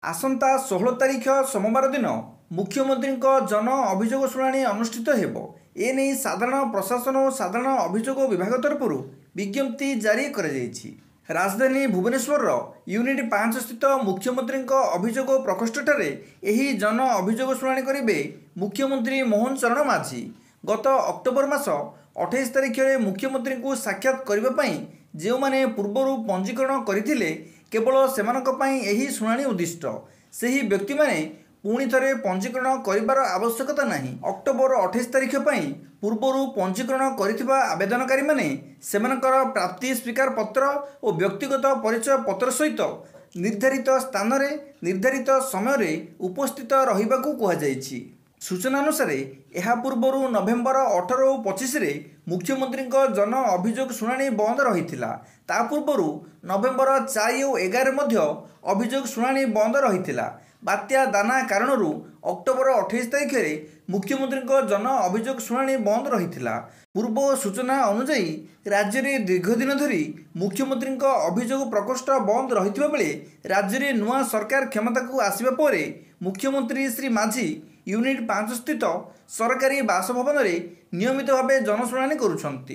आसंता 16 तारिख सोमवार दिन मुख्यमंत्री जन अभियोग शुणाणी अनुष्ठित हेब। एने साधारण प्रशासन और साधारण अभियोग विभाग तरफ विज्ञप्ति जारी कर राजधानी भुवनेश्वर यूनिट 5 स्थित मुख्यमंत्री अभियोग प्रकोष्ठ एही जन अभियोग शुणाणी करेंगे मुख्यमंत्री मोहन चरण माझी। गत अक्टोबर मास 28 तारिख में मुख्यमंत्री को साक्षात करने जो मैंने पूर्वर पंजीकरण करते केवल से शुणाणी उद्दिष्ट से व्यक्ति मैंने पुणी थे पंजीकरण कर आवश्यकता नहीं। अक्टोबर 28 तारिख पूर्वर पंजीकरण कर आवेदनकारी मैंने प्राप्ति स्वीकार पत्र और व्यक्तिगत परिचय पत्र सहित निर्धारित स्थान में निर्धारित समय उपस्थित रहा कहुई। सूचना अनुसार यह पूर्वर नवेम्बर 18 और 25 मुख्यमंत्री जन अभियोग शुणाणी बंद रही ता पूर्वर नवेम्बर 4 और 11 अभियोग शुणाणी बंद रही। बात्या दाना कारण अक्टोबर 28 तारिख मुख्यमंत्री जन अभियोग शुणाणी बंद रही। पूर्व सूचना अनुसार राज्य में दीर्घ दिन धरी मुख्यमंत्री अभियोग प्रकोष्ठ बंद रही बेले राज्य में नुआ सरकार क्षमता को आसवा पर मुख्यमंत्री श्री माझी यूनिट 5 स्थित सरकारी बासभवन में नियमित भाव जनशुणाणी करुछंती।